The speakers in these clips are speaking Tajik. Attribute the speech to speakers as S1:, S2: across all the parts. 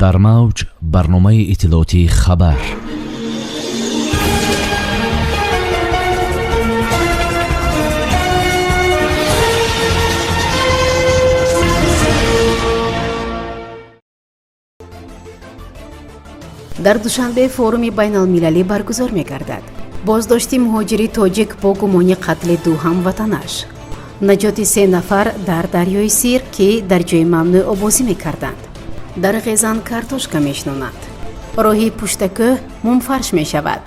S1: дар мавҷ барномаи иттилоотии хабар.
S2: дар душанбе форуми байналмилалӣ баргузор мегардад. боздошти муҳоҷири тоҷик бо гумони қатли ду ҳамватанаш. наҷоти 3 нафар дар дарёи Сир, ки дар ҷои мамнӯъ обозӣ мекарданд. дар ғезан картошка мешинонанд. роҳи пуштакӯҳ мумфарш мешавад.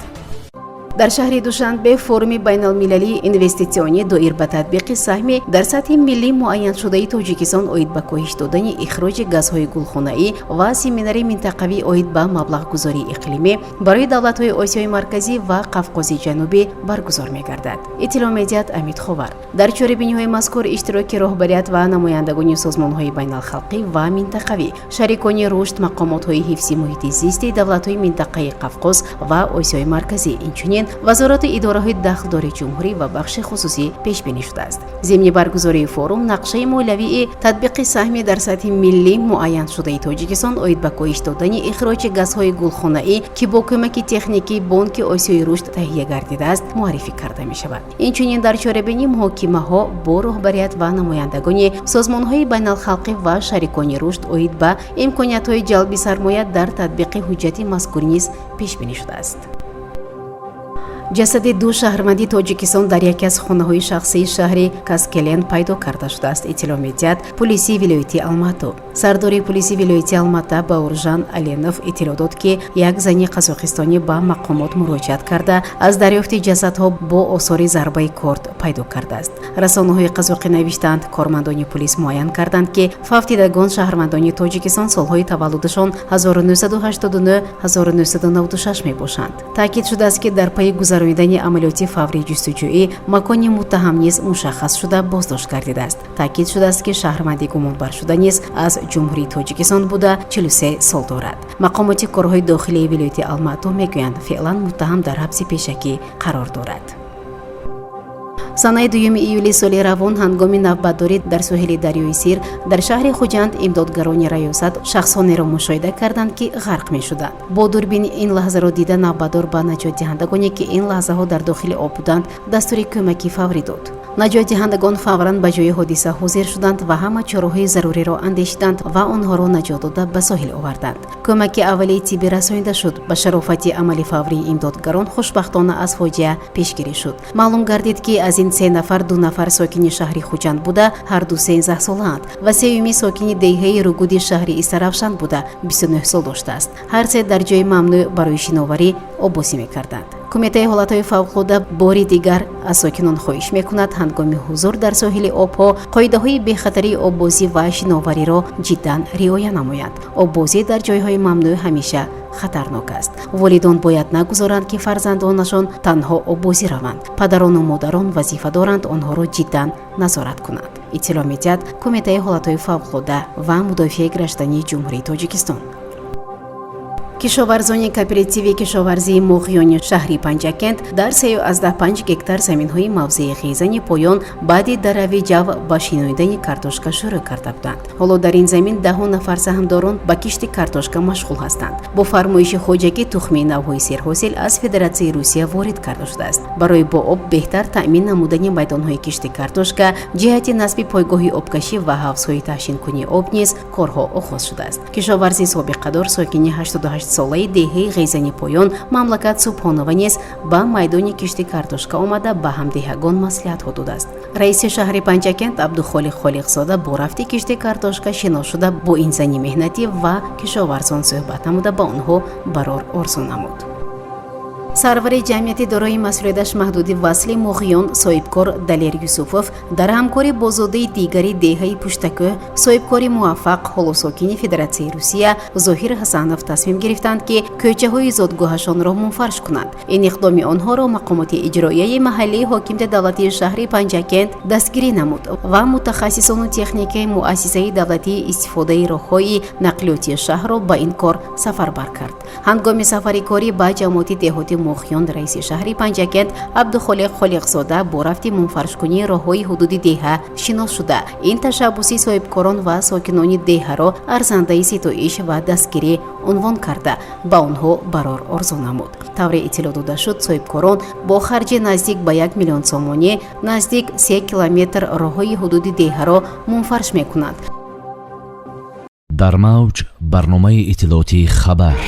S2: дар шаҳри душанбе форуми байналмилалии инвеститсионӣ доир ба татбиқи саҳми дар сатҳи миллӣ муайяншудаи Тоҷикистон оид ба коҳиш додани ихроҷи газҳои гулхонаӣ ва семинари минтақавӣ оид ба маблағгузории иқлимӣ барои давлатҳои Осиёи марказӣ ва Қавқози ҷанубӣ баргузор мегардад. иттилоъ медиҳад Амид Ховар. дар чорабиниҳои мазкур иштироки роҳбарият ва намояндагони созмонҳои байналхалқӣ ва минтақавӣ, шарикони рушд, мақомотҳои ҳифзи муҳити зисти давлатҳои минтақаи Қавқоз ва Осиёи марказӣ, инчунин вазорати идораҳои дахлдори ҷумҳурӣ ва бахши хусусӣ пешбинӣ шудааст. зимни баргузории форум нақшаи молиявии татбиқи саҳми дар сатҳи миллӣ муайяншудаи Тоҷикистон оид ба коҳиш додани ихроҷи газҳои гулхонаӣ, ки бо кӯмаки техникии Бонки Осиёи рушд таҳия гардидааст, муаррифӣ карда мешавад. инчунин дар чорабинӣ муҳокимаҳо бо роҳбарият ва намояндагони созмонҳои байналхалқӣ ва шарикони рушд оид ба имкониятҳои ҷалби сармоя дар татбиқи ҳуҷҷати мазкур низ пешбинӣ шудааст. ҷасади ду шаҳрванди Тоҷикистон дар яке аз хонаҳои шахсии шаҳри Каскелен пайдо карда шудааст. иттилоъ медиҳад пулисии вилояти Алмату. сардори пулисии вилояти Алмата Бауржан Аленов иттилоъ дод, ки як зани қазоқистонӣ ба мақомот муроҷиат карда аз дарёфти ҷасадҳо бо осори зарбаи корд пайдо кардааст. расонаҳои қазоқӣ навиштаанд, кормандони пулис муайян карданд, ки фавтидагон шаҳрвандони Тоҷикистон солҳои таваллудашон 1989-1996 мебошанд. таъкид шудааст, ки дар пайи гузаронидани амалиёти фаврии ҷустуҷӯӣ макони муттаҳам низ мушаххас шуда боздошт гардидааст. таъкид шудааст, ки шаҳрванди гумонбаршуда низ аз ҷумҳурии Тоҷикистон буда 43 сол дорад. мақомоти корҳои дохилии вилояти Алмату мегӯянд феълан муттаҳам дар ҳабси пешакӣ қарор дорад. санаи 2 июли соли равон ҳангоми навбатдорӣ дар соҳили дарёи Сир дар шаҳри Хуҷанд имдодгарони раёсат шахсонеро мушоҳида карданд, ки ғарқ мешуданд. бо дурбини ин лаҳзаро дида навбатдор ба наҷотдиҳандагоне, ки ин лаҳзаҳо дар дохили об буданд, дастури кӯмакӣ фаврӣ дод. наҷотдиҳандагон фавран ба ҷои ҳодиса ҳозир шуданд ва ҳама чораҳои заруриро андешиданд ва онҳоро наҷот дода ба соҳил оварданд. кӯмаки аввалии тиббӣ расонида шуд. ба шарофати амали фаврии имдодгарон хушбахтона аз фоҷиа пешгирӣ шуд. маълум гардид, ки аз ин 3 нафар 2 нафар сокини шаҳри Хуҷанд буда, ҳарду 13 солаанд ва сеюми сокини деҳаи Ругуди шаҳри Истаравшан буда 29 сол доштааст. ҳар се дар ҷои мамнӯъ барои шиноварӣ обозӣ мекарданд. кумитаи ҳолатҳои фавқулодда бори дигар аз сокинон хоҳиш мекунад ҳангоми ҳузур дар соҳили обҳо қоидаҳои бехатарии оббозӣ ва шиновариро ҷиддан риоя намоянд. оббозӣ дар ҷойҳои мамнӯъ ҳамеша хатарнок аст. волидон бояд нагузоранд, ки фарзандонашон танҳо оббозӣ раванд. падарону модарон вазифа доранд онҳоро ҷиддан назорат кунанд. иттилоъ медиҳад кумитаи ҳолатҳои фавқулодда ва мудофиаи граҷтании ҷумҳурии Тоҷикистон. кишоварзони кооперативи кишоварзии Моғиёни шаҳри Панҷакент дар 3,5 гектар заминҳои мавзеи хизани поён баъди дарави ҷав ба шиноидани картошка шурӯъ карда буданд. ҳоло дар ин замин даҳу нафар саҳмдорон ба кишти картошка машғул ҳастанд. бо фармоиши хоҷагӣ тухми навҳои серҳосил аз Федератсияи Русия ворид карда шудааст. барои бо об беҳтар таъмин намудани майдонҳои кишти картошка, ҷиҳати насби пойгоҳи обкашӣ ва ҳавзҳои таҳшинкунии об низ корҳо оғоз шудааст. кишоварзи собиқадор сокини 88 солаи деҳаи ғезани поён мамлакат Субҳонова низ ба майдони кишти картошка омада ба ҳамдиҳагон маслиҳатҳо додааст. раиси шаҳри Панҷакент Абдухолиқ Холиқзода бо рафти кишти картошка шинос шуда бо ин зани меҳнатӣ ва кишоварзон суҳбат намуда ба онҳо барор орзу намуд. сарвари ҷамъияти дорои масъулияташ маҳдуди васли Моғиён соҳибкор Далер Юсуфов дар ҳамкорӣ бо зодаи дигари деҳаи Пуштакӯҳ соҳибкори муваффақ ҳоло сокини Федератсияи Русия Зоҳир Ҳасанов тасмим гирифтанд, ки кӯчаҳои зодгоҳашонро мунфарш кунанд. ин иқдоми онҳоро мақомоти иҷроияи маҳаллии ҳокимияти давлатии шаҳри Панҷакент дастгирӣ намуд ва мутахассисону техникаи муассисаи давлатии истифодаи роҳҳои нақлиётии шаҳрро ба ин кор сафарбар кард. ҳангоми сафари корӣ ба ҷамоати деҳоти мохён раиси шаҳри Панҷакент Абдухолиқ Холиқзода бо рафти мунфаршкунии роҳҳои ҳудуди деҳа шинос шуда, ин ташаббуси соҳибкорон ва сокинони деҳаро арзандаи ситоиш ва дастгирӣ унвон карда, ба онҳо барор орзу намуд. тавре иттилоъ дода шуд, соҳибкорон бо харҷи наздик ба 1 миллион сомонӣ наздик 3 километр роҳҳои ҳудуди деҳаро мунфарш мекунанд.
S1: дар мавҷ барномаи иттилоотии хабар.